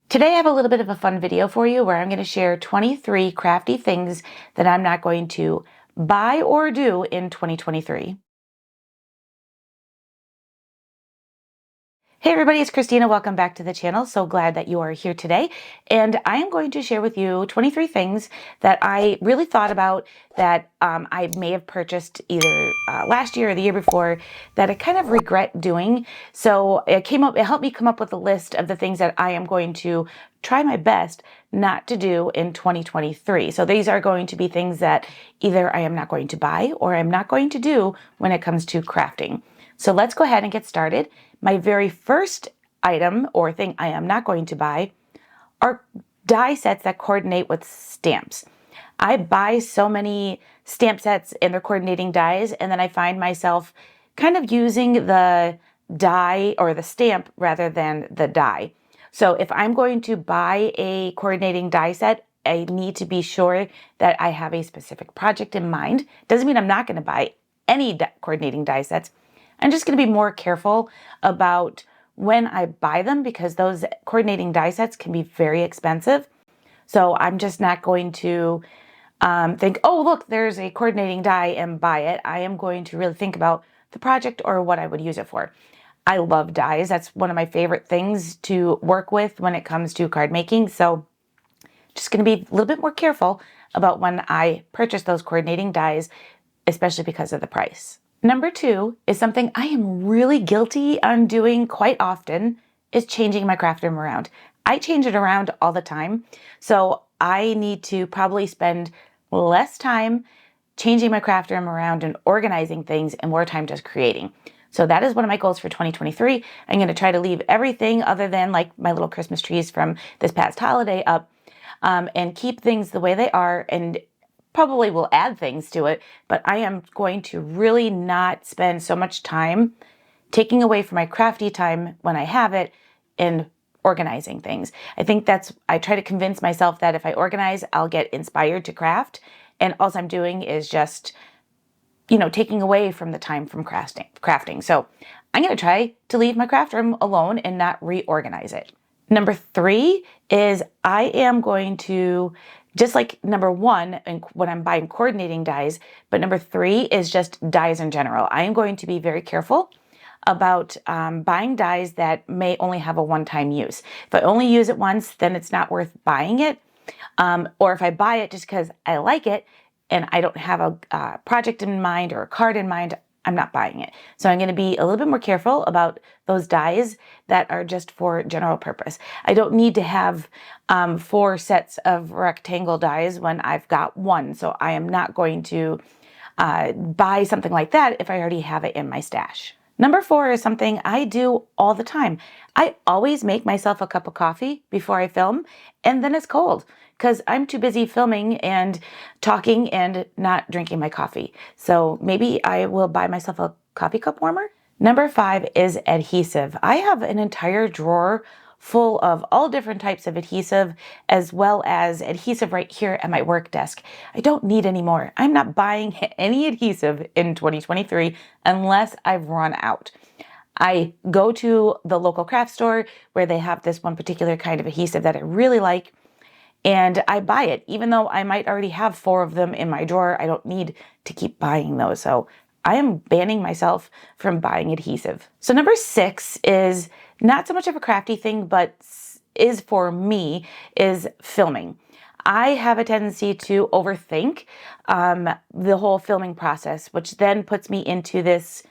Today I have a little bit of a fun video for you where I'm going to share 23 crafty things that I'm not going to buy or do in 2023. Hey everybody, it's Christina. Welcome back to the channel. So glad that you are here today. And I am going to share with you 23 things that I really thought about that I may have purchased either last year or the year before that I kind of regret doing. So it helped me come up with a list of the things that I am going to try my best not to do in 2023. So these are going to be things that either I am not going to buy or I'm not going to do when it comes to crafting. So let's go ahead and get started. My very first item or thing I am not going to buy are die sets that coordinate with stamps. I buy so many stamp sets and their coordinating dies, and then I find myself kind of using the die or the stamp rather than the die. So if I'm going to buy a coordinating die set, I need to be sure that I have a specific project in mind. Doesn't mean I'm not going to buy any coordinating die sets. I'm just going to be more careful about when I buy them because those coordinating die sets can be very expensive. So I'm just not going to think, oh, look, there's a coordinating die and buy it. I am going to really think about the project or what I would use it for. I love dies. That's one of my favorite things to work with when it comes to card making. So just going to be a little bit more careful about when I purchase those coordinating dies, especially because of the price. Number 2 is something I am really guilty on doing quite often is changing my craft room around. I change it around all the time. So I need to probably spend less time changing my craft room around and organizing things and more time just creating. So that is one of my goals for 2023. I'm going to try to leave everything other than like my little Christmas trees from this past holiday up and keep things the way they are, and probably will add things to it, but I am going to really not spend so much time taking away from my crafty time when I have it in organizing things. I try to convince myself that if I organize, I'll get inspired to craft, and all I'm doing is just, taking away from the time from crafting. So I'm going to try to leave my craft room alone and not reorganize it. Number 3 is I am going to, just like number 1 when I'm buying coordinating dies, but number 3 is just dies in general. I am going to be very careful about buying dies that may only have a one-time use. If I only use it once, then it's not worth buying it. Or if I buy it just because I like it and I don't have a project in mind or a card in mind, I'm not buying it. So I'm going to be a little bit more careful about those dies that are just for general purpose. I don't need to have 4 sets of rectangle dies when I've got one. So I am not going to buy something like that if I already have it in my stash. Number 4 is something I do all the time. I always make myself a cup of coffee before I film, and then it's cold because I'm too busy filming and talking and not drinking my coffee. So maybe I will buy myself a coffee cup warmer. Number 5 is adhesive. I have an entire drawer full of all different types of adhesive, as well as adhesive right here at my work desk. I don't need any more. I'm not buying any adhesive in 2023 unless I've run out. I go to the local craft store where they have this one particular kind of adhesive that I really like, and I buy it. Even though I might already have 4 of them in my drawer, I don't need to keep buying those. So I am banning myself from buying adhesive. So number 6 is not so much of a crafty thing, but is for me, is filming. I have a tendency to overthink the whole filming process, which then puts me into this,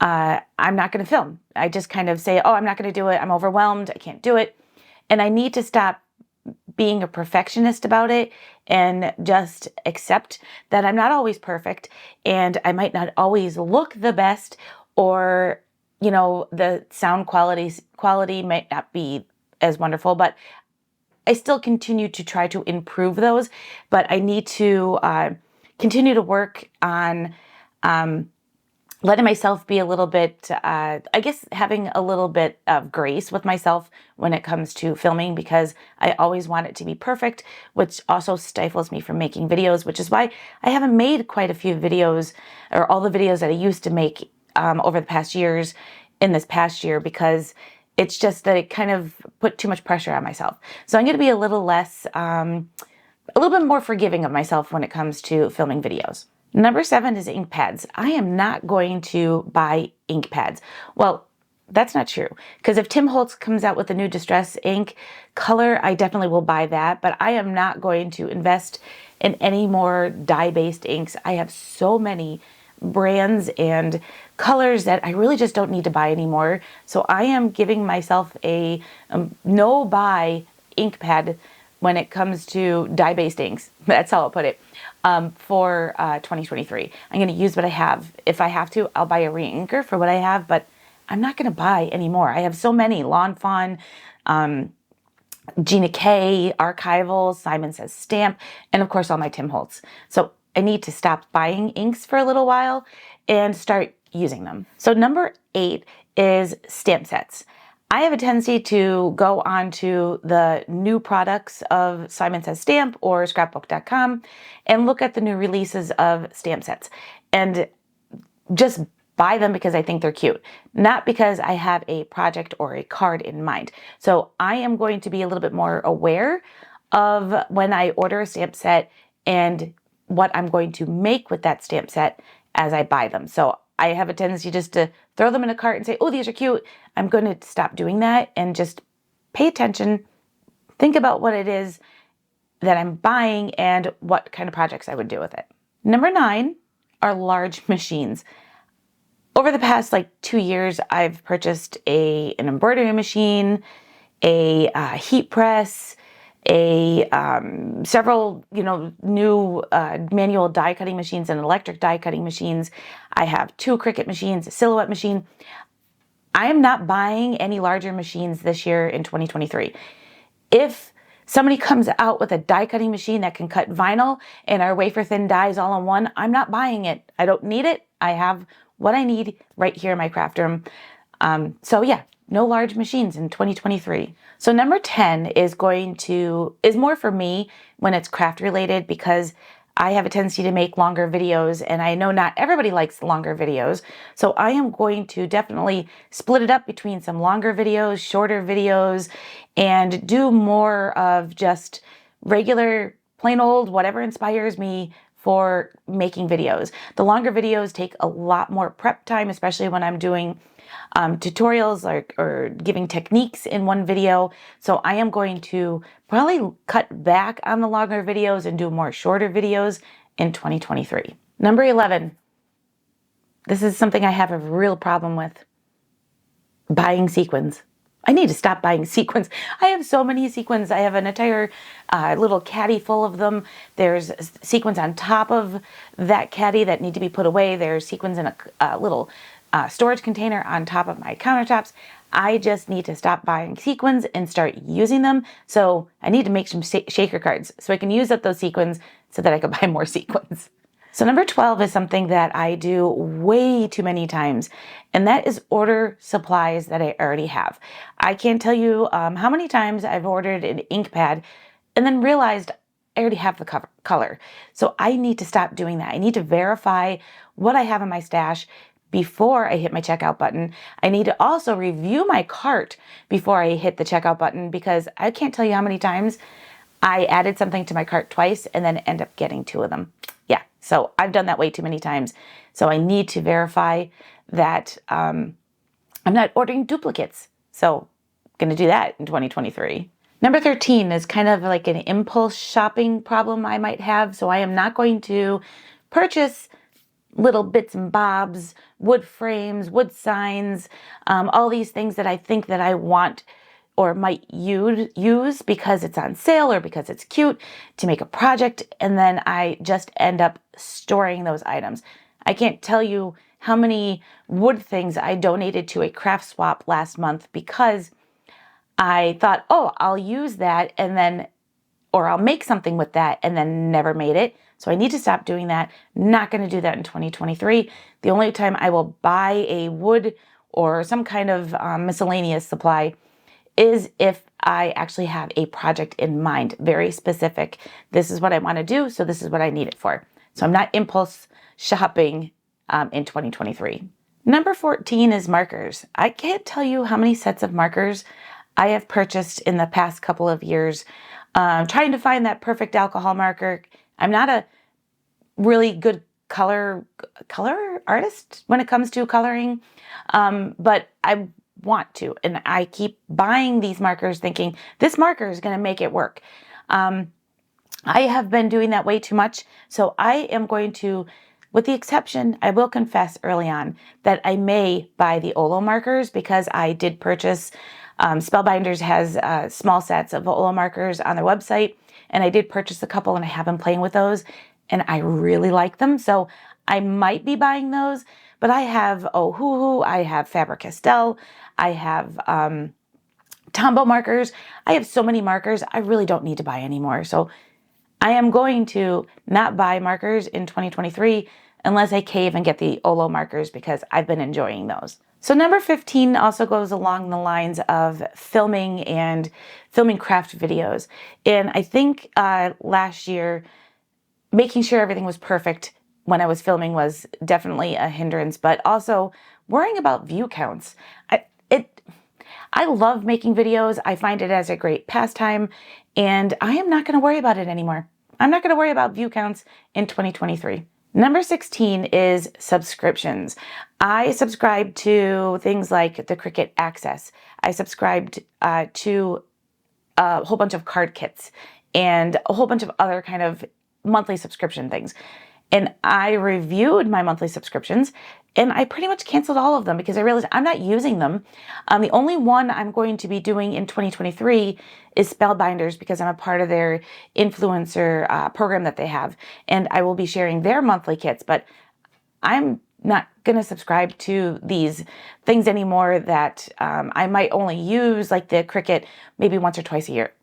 I'm not going to film. I just kind of say, oh, I'm not going to do it. I'm overwhelmed. I can't do it. And I need to stop being a perfectionist about it and just accept that I'm not always perfect and I might not always look the best, or the sound quality might not be as wonderful, but I still continue to try to improve those. But I need to continue to work on letting myself be a little bit, having a little bit of grace with myself when it comes to filming, because I always want it to be perfect, which also stifles me from making videos, which is why I haven't made quite a few videos, or all the videos that I used to make over the past years in this past year, because It's just that it kind of put too much pressure on myself. So I'm going to be a little less, a little bit more forgiving of myself when it comes to filming videos. Number 7 is ink pads. I am not going to buy ink pads. Well, that's not true, because if Tim Holtz comes out with a new Distress ink color, I definitely will buy that, but I am not going to invest in any more dye-based inks. I have so many brands and colors that I really just don't need to buy anymore. So I am giving myself a no buy ink pad when it comes to dye-based inks. That's how I'll put it. For 2023. I'm going to use what I have. If I have to, I'll buy a re-inker for what I have, but I'm not going to buy anymore. I have so many: Lawn Fawn, Gina K, Archival, Simon Says Stamp, and of course all my Tim Holtz. So I need to stop buying inks for a little while and start using them. So number 8 is stamp sets. I have a tendency to go onto the new products of Simon Says Stamp or scrapbook.com and look at the new releases of stamp sets and just buy them because I think they're cute, not because I have a project or a card in mind. So I am going to be a little bit more aware of when I order a stamp set and what I'm going to make with that stamp set as I buy them. So I have a tendency just to throw them in a cart and say, oh, these are cute. I'm going to stop doing that and just pay attention, think about what it is that I'm buying and what kind of projects I would do with it. Number 9 are large machines. Over the past 2 years, I've purchased an embroidery machine, a heat press, several new manual die cutting machines and electric die cutting machines. I have 2 Cricut machines, a Silhouette machine. I am not buying any larger machines this year in 2023. If somebody comes out with a die cutting machine that can cut vinyl and our wafer thin dies all in one, I'm not buying it. I don't need it. I have what I need right here in my craft room. So yeah, no large machines in 2023. So number 10 is more for me when it's craft related, because I have a tendency to make longer videos, and I know not everybody likes longer videos. So I am going to definitely split it up between some longer videos, shorter videos, and do more of just regular, plain old, whatever inspires me for making videos. The longer videos take a lot more prep time, especially when I'm doing tutorials or giving techniques in one video. So I am going to probably cut back on the longer videos and do more shorter videos in 2023. Number 11. This is something I have a real problem with. Buying sequins. I need to stop buying sequins. I have so many sequins. I have an entire little caddy full of them. There's sequins on top of that caddy that need to be put away. There's sequins in a little storage container on top of my countertops. I just need to stop buying sequins and start using them. So I need to make some shaker cards so I can use up those sequins so that I can buy more sequins. So number 12 is something that I do way too many times, and that is order supplies that I already have. I can't tell you how many times I've ordered an ink pad and then realized I already have the color. So I need to stop doing that. I need to verify what I have in my stash before I hit my checkout button. I need to also review my cart before I hit the checkout button, because I can't tell you how many times I added something to my cart twice and then end up getting 2 of them. Yeah, so I've done that way too many times. So I need to verify that I'm not ordering duplicates. So I'm going to do that in 2023. Number 13 is kind of like an impulse shopping problem I might have. So I am not going to purchase little bits and bobs, wood frames, wood signs, all these things that I think that I want or might use because it's on sale or because it's cute to make a project, and then I just end up storing those items. I can't tell you how many wood things I donated to a craft swap last month because I thought, oh, I'll use that and then, or I'll make something with that and then never made it. So I need to stop doing that. Not going to do that in 2023. The only time I will buy a wood or some kind of miscellaneous supply is if I actually have a project in mind, very specific. This is what I want to do, so this is what I need it for. So I'm not impulse shopping in 2023. Number 14 is markers. I can't tell you how many sets of markers I have purchased in the past couple of years, trying to find that perfect alcohol marker. I'm not a really good color artist when it comes to coloring, but I want to, and I keep buying these markers thinking this marker is going to make it work. I have been doing that way too much, so I am going to, with the exception, I will confess early on that I may buy the Olo markers because I did purchase, Spellbinders has small sets of Olo markers on their website, and I did purchase a couple and I have been playing with those and I really like them, so I might be buying those. But I have Ohuhu, I have Faber-Castell, I have Tombow markers. I have so many markers, I really don't need to buy anymore. So I am going to not buy markers in 2023 unless I cave and get the Olo markers because I've been enjoying those. So number 15 also goes along the lines of filming and filming craft videos. And I think last year, making sure everything was perfect when I was filming was definitely a hindrance, but also worrying about view counts. I love making videos. I find it as a great pastime, and I am not going to worry about it anymore. I'm not going to worry about view counts in 2023. Number 16 is subscriptions. I subscribe to things like the Cricut Access. I subscribed to a whole bunch of card kits and a whole bunch of other kind of monthly subscription things. And I reviewed my monthly subscriptions and I pretty much canceled all of them because I realized I'm not using them. The only one I'm going to be doing in 2023 is Spellbinders because I'm a part of their influencer program that they have. And I will be sharing their monthly kits, but I'm not going to subscribe to these things anymore that I might only use, like the Cricut, maybe once or twice a year.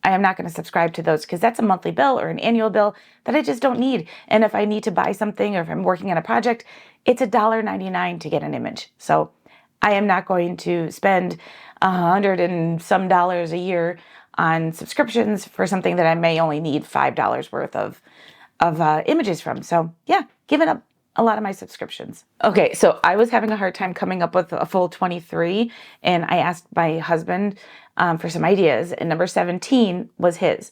I am not going to subscribe to those because that's a monthly bill or an annual bill that I just don't need. And if I need to buy something or if I'm working on a project, it's $1.99 to get an image. So I am not going to spend $100 and some a year on subscriptions for something that I may only need $5 worth of images from. So yeah, giving up a lot of my subscriptions. Okay, so I was having a hard time coming up with a full 23, and I asked my husband for some ideas, and number 17 was his.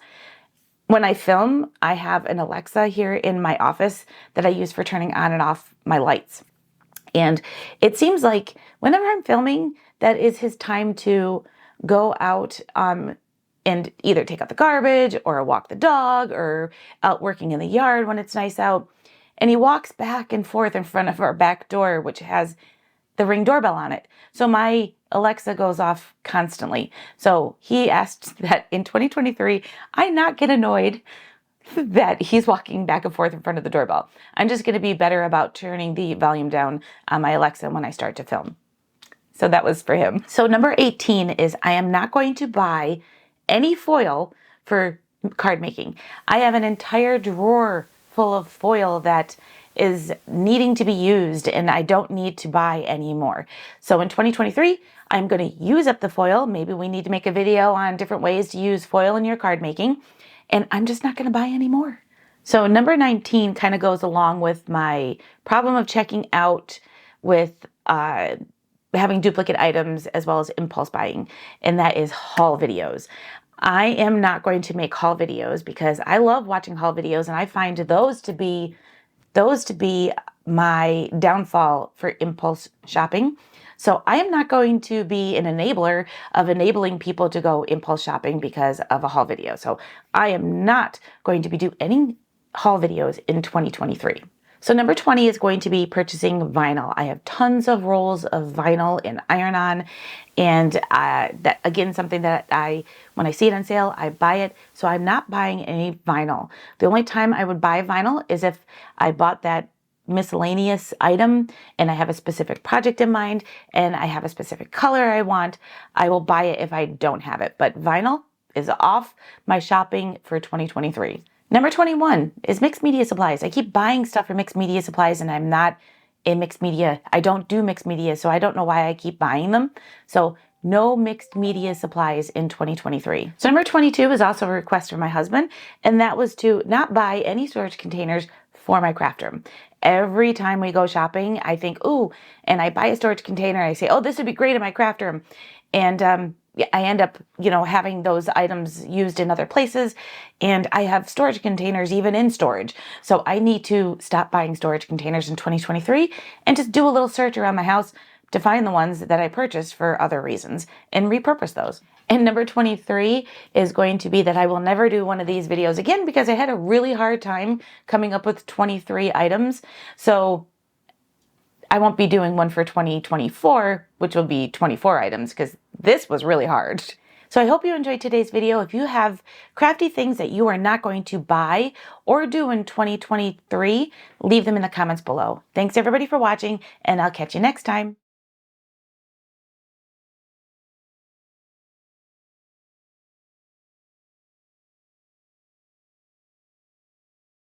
When I film, I have an Alexa here in my office that I use for turning on and off my lights. And it seems like whenever I'm filming, that is his time to go out and either take out the garbage or walk the dog or out working in the yard when it's nice out. And he walks back and forth in front of our back door, which has the Ring doorbell on it. So my Alexa goes off constantly. So he asked that in 2023, I not get annoyed that he's walking back and forth in front of the doorbell. I'm just going to be better about turning the volume down on my Alexa when I start to film. So that was for him. So number 18 is I am not going to buy any foil for card making. I have an entire drawer full of foil that is needing to be used and I don't need to buy any more. So in 2023, I'm going to use up the foil. Maybe we need to make a video on different ways to use foil in your card making, and I'm just not going to buy any more. So number 19 kind of goes along with my problem of checking out with having duplicate items as well as impulse buying, and that is haul videos. I am not going to make haul videos because I love watching haul videos and I find those to be my downfall for impulse shopping. So I am not going to be an enabler of enabling people to go impulse shopping because of a haul video. So I am not going to be doing any haul videos in 2023. So number 20 is going to be purchasing vinyl. I have tons of rolls of vinyl in iron-on, and that again, something that when I see it on sale, I buy it. So I'm not buying any vinyl. The only time I would buy vinyl is if I bought that miscellaneous item and I have a specific project in mind and I have a specific color I want. I will buy it if I don't have it. But vinyl is off my shopping for 2023. Number 21 is mixed media supplies. I keep buying stuff for mixed media supplies and I'm not in mixed media. I don't do mixed media, so I don't know why I keep buying them. So no mixed media supplies in 2023. So number 22 is also a request from my husband, and that was to not buy any storage containers for my craft room. Every time we go shopping, I think, ooh, and I buy a storage container. I say, oh, this would be great in my craft room. And I end up, having those items used in other places. And I have storage containers even in storage. So I need to stop buying storage containers in 2023 and just do a little search around my house to find the ones that I purchased for other reasons and repurpose those. And number 23 is going to be that I will never do one of these videos again because I had a really hard time coming up with 23 items. So I won't be doing one for 2024, which will be 24 items because this was really hard. So I hope you enjoyed today's video. If you have crafty things that you are not going to buy or do in 2023, leave them in the comments below. Thanks everybody for watching, and I'll catch you next time.